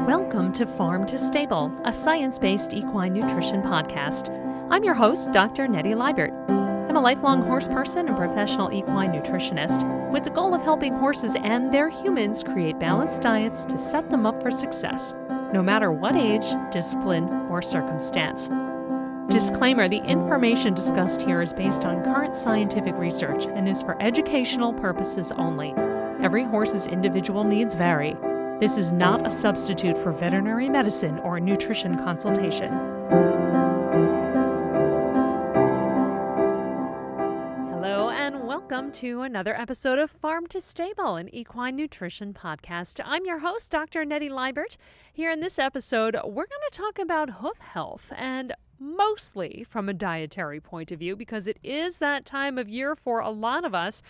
Welcome to Farm to Stable, a science-based equine nutrition podcast. I'm your host, Dr. Nettie Liebert. I'm a lifelong horse person and professional equine nutritionist with the goal of helping horses and their humans create balanced diets to set them up for success, no matter what age, discipline, or circumstance. Disclaimer, the information discussed here is based on current scientific research and is for educational purposes only. Every horse's individual needs vary. This is not a substitute for veterinary medicine or nutrition consultation. Hello and welcome to another episode of Farm to Stable, an equine nutrition podcast. I'm your host, Dr. Nettie Liebert. Here in this episode, we're going to talk about hoof health, and mostly from a dietary point of view, because it is that time of year for a lot of us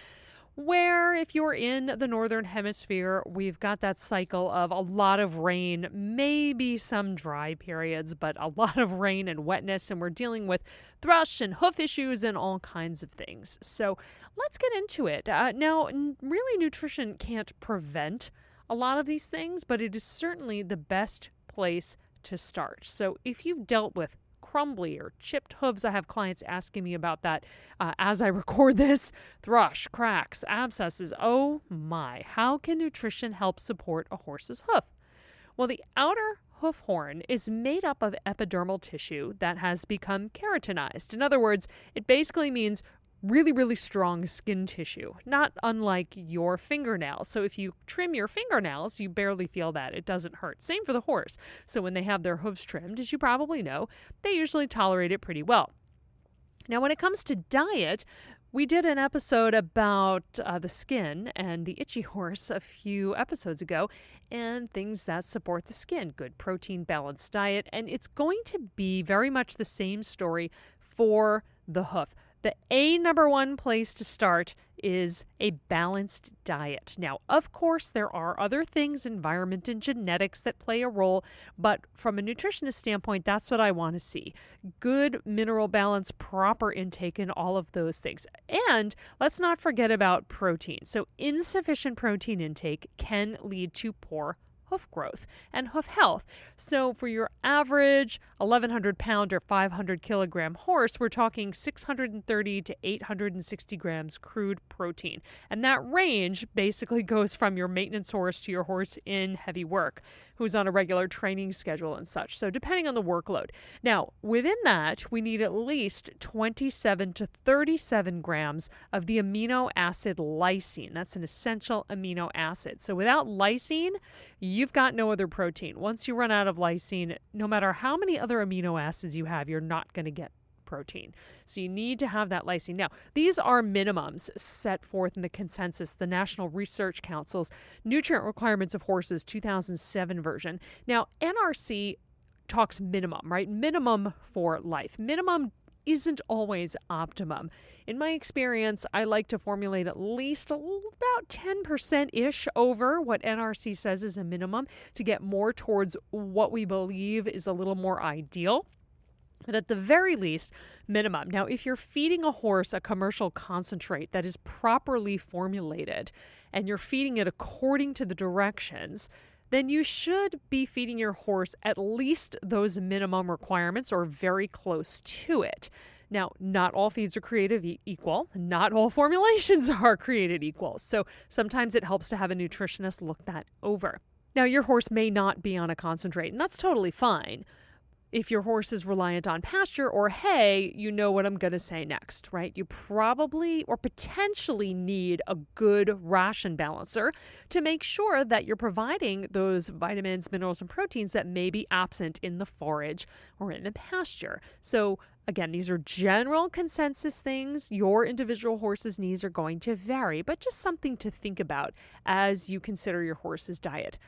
where if you're in the northern hemisphere, we've got that cycle of a lot of rain, maybe some dry periods, but a lot of rain and wetness, and we're dealing with thrush and hoof issues and all kinds of things. So let's get into it. Now, really, nutrition can't prevent a lot of these things, but it is certainly the best place to start. So if you've dealt with crumbly or chipped hooves, I have clients asking me about that as I record this. Thrush, cracks, abscesses. Oh my, how can nutrition help support a horse's hoof? Well, the outer hoof horn is made up of epidermal tissue that has become keratinized. In other words, it basically means really strong skin tissue, not unlike your fingernails. So if you trim your fingernails, you barely feel that. It doesn't hurt. Same for the horse. So when they have their hooves trimmed, as you probably know, they usually tolerate it pretty well. Now, when it comes to diet, we did an episode about the skin and the itchy horse a few episodes ago, and things that support the skin. Good protein, balanced diet, and it's going to be very much the same story for the hoof. The number one place to start is a balanced diet. Now, of course, there are other things, environment and genetics, that play a role, but from a nutritionist standpoint, that's what I want to see. Good mineral balance, proper intake, and all of those things. And let's not forget about protein. So insufficient protein intake can lead to poor hoof growth and hoof health. So for your average 1,100 pound or 500 kilogram horse, we're talking 630 to 860 grams crude protein. And that range basically goes from your maintenance horse to your horse in heavy work, who's on a regular training schedule and such. So depending on the workload. Now, within that, we need at least 27 to 37 grams of the amino acid lysine. That's an essential amino acid. So without lysine, you've got no other protein. Once you run out of lysine, no matter how many other amino acids you have, you're not going to get protein. So you need to have that lysine. Now, these are minimums set forth in the consensus, the National Research Council's Nutrient Requirements of Horses 2007 version. Now, NRC talks minimum, right? Minimum for life. Minimum isn't always optimum. In my experience, I like to formulate at least about 10%-ish over what NRC says is a minimum to get more towards what we believe is a little more ideal. But at the very least, minimum. Now, if you're feeding a horse a commercial concentrate that is properly formulated and you're feeding it according to the directions, then you should be feeding your horse at least those minimum requirements or very close to it. Now, not all feeds are created equal. Not all formulations are created equal. So sometimes it helps to have a nutritionist look that over. Now, your horse may not be on a concentrate, and that's totally fine. If your horse is reliant on pasture or hay, you know what I'm going to say next, right? You probably or potentially need a good ration balancer to make sure that you're providing those vitamins, minerals, and proteins that may be absent in the forage or in the pasture. So again, these are general consensus things. Your individual horse's needs are going to vary, but just something to think about as you consider your horse's diet.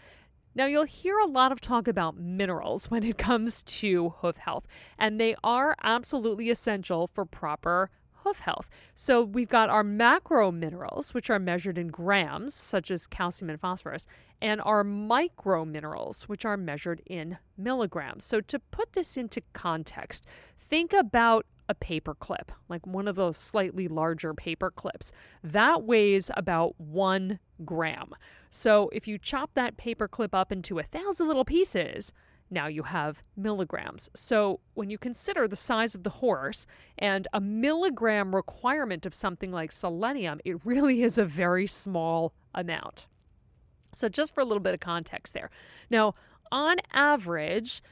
Now, you'll hear a lot of talk about minerals when it comes to hoof health, and they are absolutely essential for proper hoof health. So we've got our macro minerals, which are measured in grams, such as calcium and phosphorus, and our micro minerals, which are measured in milligrams. So to put this into context, think about a paper clip, like one of those slightly larger paper clips. That weighs about 1 gram. So if you chop that paper clip up into 1,000 little pieces, now you have milligrams. So when you consider the size of the horse and a milligram requirement of something like selenium, it really is a very small amount. So just for a little bit of context there. Now, on average,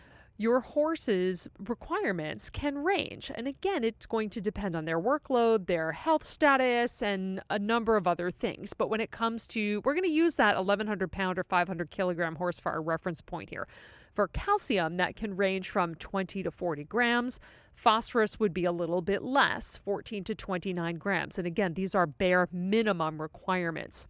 your horse's requirements can range. And again, it's going to depend on their workload, their health status, and a number of other things. But when it comes to, we're going to use that 1,100 pound or 500 kilogram horse for our reference point here. For calcium, that can range from 20 to 40 grams. Phosphorus would be a little bit less, 14 to 29 grams. And again, these are bare minimum requirements.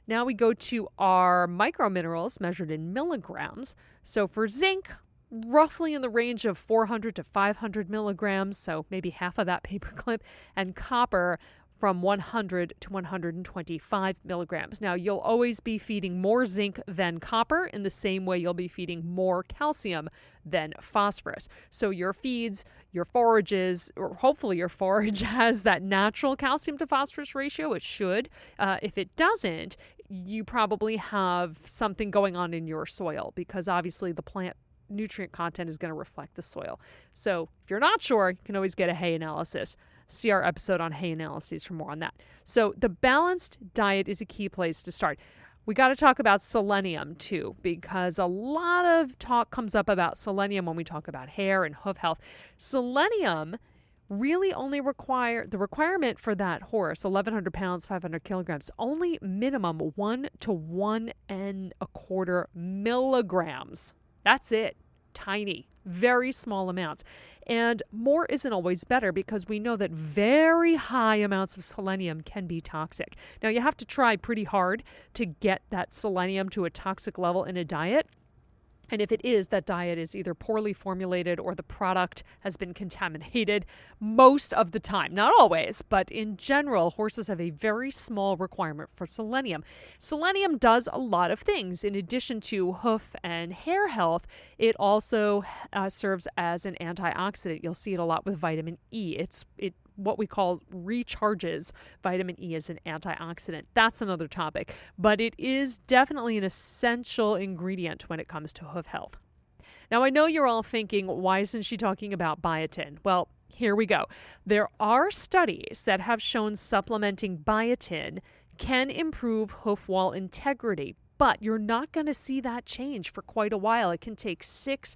Now we go to our microminerals measured in milligrams. So for zinc, roughly in the range of 400 to 500 milligrams, so maybe half of that paperclip, and copper from 100 to 125 milligrams. Now, you'll always be feeding more zinc than copper in the same way you'll be feeding more calcium than phosphorus. So your feeds, your forages, or hopefully your forage has that natural calcium to phosphorus ratio. It should. If it doesn't, you probably have something going on in your soil because obviously the plant nutrient content is going to reflect the soil. So if you're not sure, you can always get a hay analysis. See our episode on hay analyses for more on that. So the balanced diet is a key place to start. We got to talk about selenium too, because a lot of talk comes up about selenium when we talk about hair and hoof health. Selenium really only the requirement for that horse, 1,100 pounds, 500 kilograms, only minimum 1 to 1.25 milligrams. That's it. Tiny, very small amounts. And more isn't always better because we know that very high amounts of selenium can be toxic. Now, you have to try pretty hard to get that selenium to a toxic level in a diet. And if it is, that diet is either poorly formulated or the product has been contaminated most of the time. Not always, but in general, horses have a very small requirement for selenium. Selenium does a lot of things. In addition to hoof and hair health, it also serves as an antioxidant. You'll see it a lot with vitamin E. It what we call recharges vitamin E as an antioxidant. That's another topic, but it is definitely an essential ingredient when it comes to hoof health. Now, I know you're all thinking, why isn't she talking about biotin? Well, here we go. There are studies that have shown supplementing biotin can improve hoof wall integrity, but you're not going to see that change for quite a while. It can take 6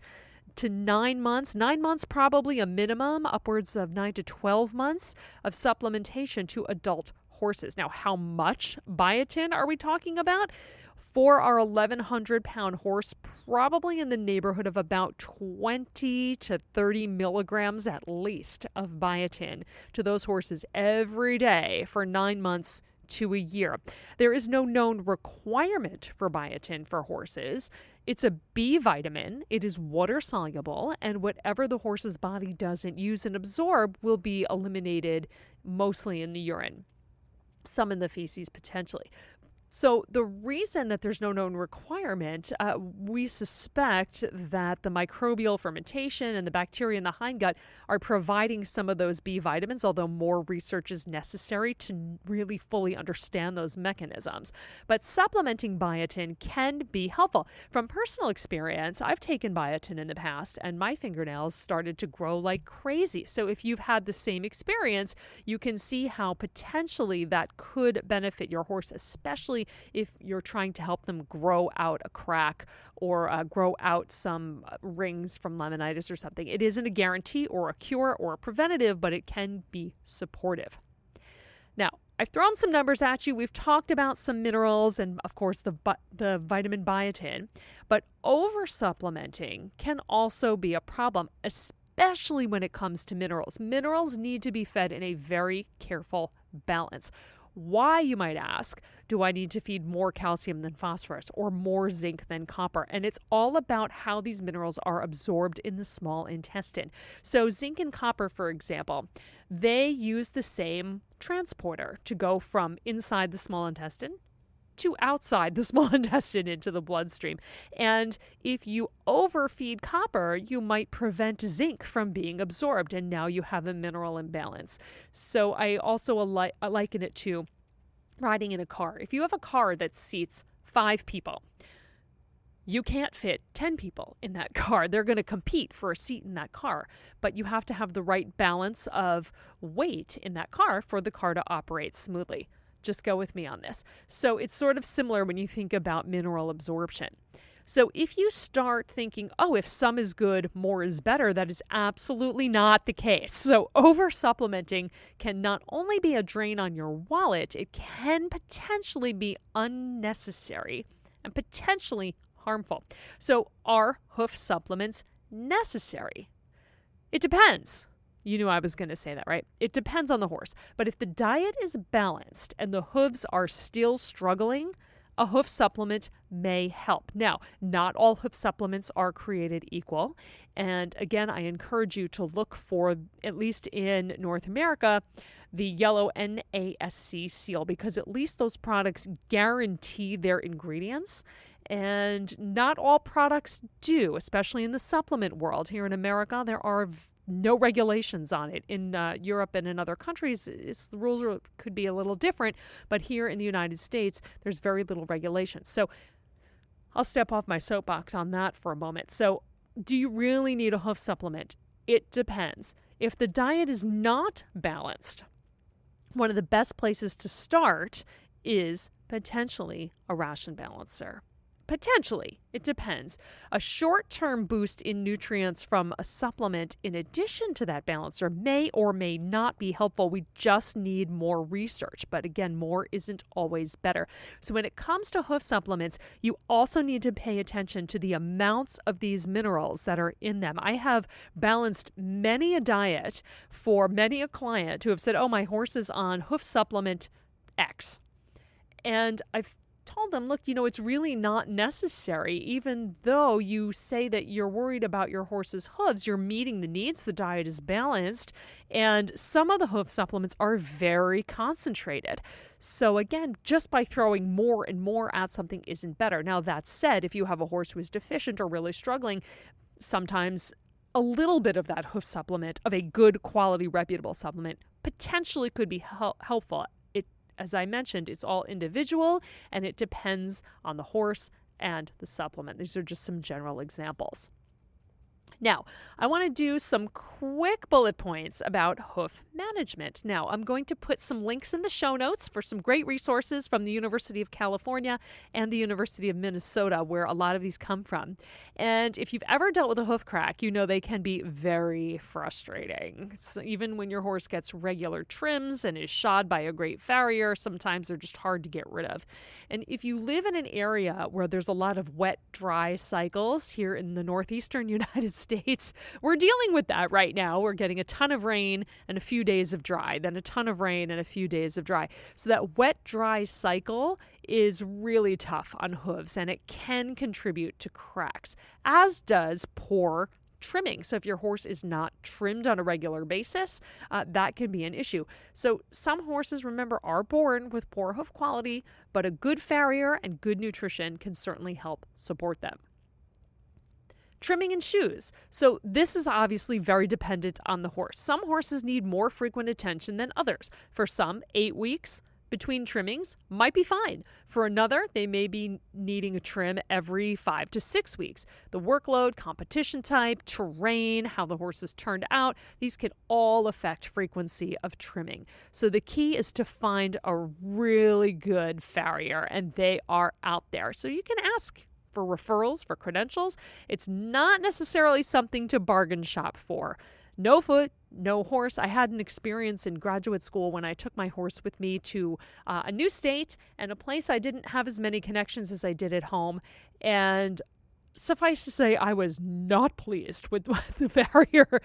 to 9 months, 9 months probably a minimum, upwards of 9 to 12 months of supplementation to adult horses. Now, how much biotin are we talking about? For our 1,100 pound horse, probably in the neighborhood of about 20 to 30 milligrams at least of biotin to those horses every day for 9 months to a year. There is no known requirement for biotin for horses. It's a B vitamin. It is water soluble, and whatever the horse's body doesn't use and absorb will be eliminated mostly in the urine, some in the feces potentially. So the reason that there's no known requirement, we suspect that the microbial fermentation and the bacteria in the hindgut are providing some of those B vitamins, although more research is necessary to really fully understand those mechanisms. But supplementing biotin can be helpful. From personal experience, I've taken biotin in the past and my fingernails started to grow like crazy. So if you've had the same experience, you can see how potentially that could benefit your horse, especially if you're trying to help them grow out a crack or grow out some rings from laminitis or something. It isn't a guarantee or a cure or a preventative, but it can be supportive. Now, I've thrown some numbers at you. We've talked about some minerals and, of course, the vitamin biotin, but over-supplementing can also be a problem, especially when it comes to minerals. Minerals need to be fed in a very careful balance. Why, you might ask, do I need to feed more calcium than phosphorus or more zinc than copper? And it's all about how these minerals are absorbed in the small intestine. So zinc and copper, for example, they use the same transporter to go from inside the small intestine to outside the small intestine into the bloodstream. And if you overfeed copper, you might prevent zinc from being absorbed, and now you have a mineral imbalance. So I also liken it to riding in a car. If you have a car that seats 5 people, you can't fit 10 people in that car. They're going to compete for a seat in that car, but you have to have the right balance of weight in that car for the car to operate smoothly. Just go with me on this. So it's sort of similar when you think about mineral absorption. So if you start thinking, oh, if some is good, more is better, that is absolutely not the case. So over-supplementing can not only be a drain on your wallet, it can potentially be unnecessary and potentially harmful. So are hoof supplements necessary? It depends. You knew I was going to say that, right? It depends on the horse. But if the diet is balanced and the hooves are still struggling, a hoof supplement may help. Now, not all hoof supplements are created equal. And again, I encourage you to look for, at least in North America, the yellow NASC seal, because at least those products guarantee their ingredients. And not all products do, especially in the supplement world. Here in America, there are no regulations on it. In Europe and in other countries, the rules could be a little different, but here in the United States, there's very little regulation. So I'll step off my soapbox on that for a moment. So do you really need a hoof supplement? It depends. If the diet is not balanced, one of the best places to start is potentially a ration balancer. Potentially, it depends. A short-term boost in nutrients from a supplement in addition to that balancer may or may not be helpful. We just need more research. But again, more isn't always better. So when it comes to hoof supplements, you also need to pay attention to the amounts of these minerals that are in them. I have balanced many a diet for many a client who have said, oh, my horse is on hoof supplement X. And I've told them, look, it's really not necessary. Even though you say that you're worried about your horse's hooves, you're meeting the needs, the diet is balanced, and some of the hoof supplements are very concentrated. So again, just by throwing more and more at something isn't better. Now, that said, if you have a horse who is deficient or really struggling, sometimes a little bit of that hoof supplement, of a good quality, reputable supplement, potentially could be helpful. As I mentioned, it's all individual and it depends on the horse and the supplement. These are just some general examples. Now, I want to do some quick bullet points about hoof management. Now, I'm going to put some links in the show notes for some great resources from the University of California and the University of Minnesota, where a lot of these come from. And if you've ever dealt with a hoof crack, you know they can be very frustrating. So even when your horse gets regular trims and is shod by a great farrier, sometimes they're just hard to get rid of. And if you live in an area where there's a lot of wet, dry cycles here in the northeastern United States, we're dealing with that right now. We're getting a ton of rain and a few days of dry, then a ton of rain and a few days of dry. So that wet, dry cycle is really tough on hooves, and it can contribute to cracks, as does poor trimming. So if your horse is not trimmed on a regular basis, that can be an issue. So some horses, remember, are born with poor hoof quality, but a good farrier and good nutrition can certainly help support them. Trimming and shoes. So this is obviously very dependent on the horse. Some horses need more frequent attention than others. For some, 8 weeks between trimmings might be fine. For another, they may be needing a trim every 5 to 6 weeks. The workload, competition type, terrain, how the horse is turned out, these can all affect frequency of trimming. So the key is to find a really good farrier, and they are out there. So you can ask for referrals, for credentials. It's not necessarily something to bargain shop for. No foot, no horse. I had an experience in graduate school when I took my horse with me to a new state and a place I didn't have as many connections as I did at home. And suffice to say, I was not pleased with what the farrier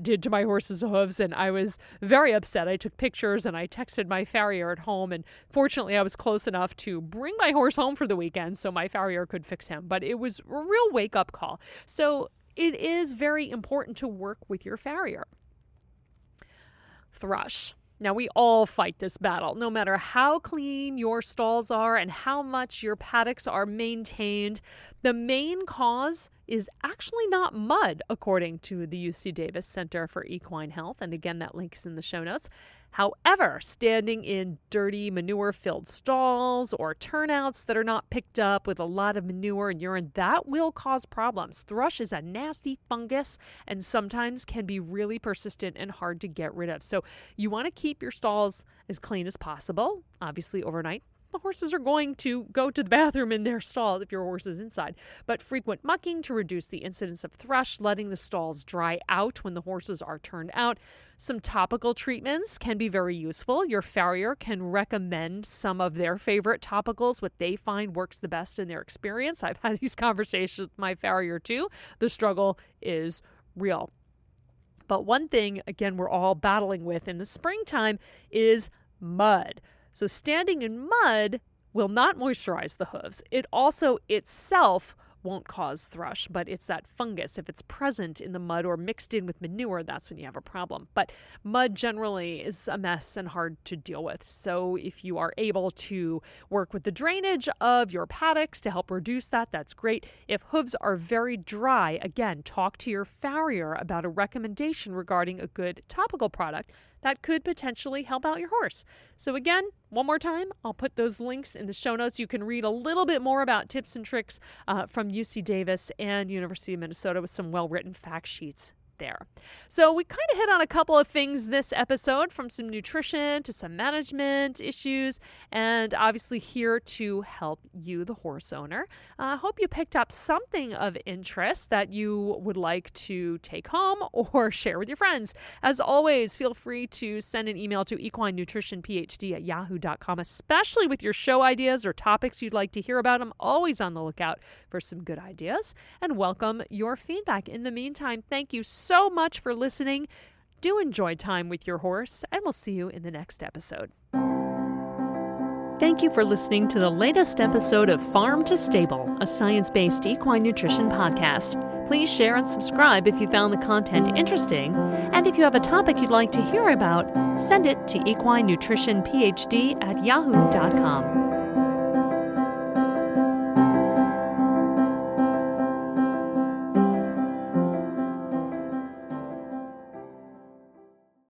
did to my horse's hooves, and I was very upset. I took pictures and I texted my farrier at home, and fortunately I was close enough to bring my horse home for the weekend so my farrier could fix him. But it was a real wake-up call. So it is very important to work with your farrier. Thrush. Now, we all fight this battle, no matter how clean your stalls are and how much your paddocks are maintained. The main cause is actually not mud, according to the UC Davis Center for Equine Health. And again, that link is in the show notes. However, standing in dirty, manure-filled stalls or turnouts that are not picked up with a lot of manure and urine, that will cause problems. Thrush is a nasty fungus and sometimes can be really persistent and hard to get rid of. So you want to keep your stalls as clean as possible, obviously overnight. The horses are going to go to the bathroom in their stall if your horse is inside. But frequent mucking to reduce the incidence of thrush, letting the stalls dry out when the horses are turned out. Some topical treatments can be very useful. Your farrier can recommend some of their favorite topicals, what they find works the best in their experience. I've had these conversations with my farrier too. The struggle is real. But one thing, again, we're all battling with in the springtime is mud. So standing in mud will not moisturize the hooves. It also itself won't cause thrush, but it's that fungus. If it's present in the mud or mixed in with manure, that's when you have a problem. But mud generally is a mess and hard to deal with. So if you are able to work with the drainage of your paddocks to help reduce that, that's great. If hooves are very dry, again, talk to your farrier about a recommendation regarding a good topical product that could potentially help out your horse. So again, one more time, I'll put those links in the show notes. You can read a little bit more about tips and tricks from UC Davis and University of Minnesota with some well-written fact sheets there. So we kind of hit on a couple of things this episode, from some nutrition to some management issues, and obviously here to help you, the horse owner. I hope you picked up something of interest that you would like to take home or share with your friends. As always, feel free to send an email to equinenutritionphd@yahoo.com, especially with your show ideas or topics you'd like to hear about. I'm always on the lookout for some good ideas and welcome your feedback. In the meantime, thank you so much for listening. Do enjoy time with your horse, and we'll see you in the next episode. Thank you for listening to the latest episode of Farm to Stable, a science-based equine nutrition podcast. Please share and subscribe if you found the content interesting. And if you have a topic you'd like to hear about, send it to equinenutritionphd@yahoo.com.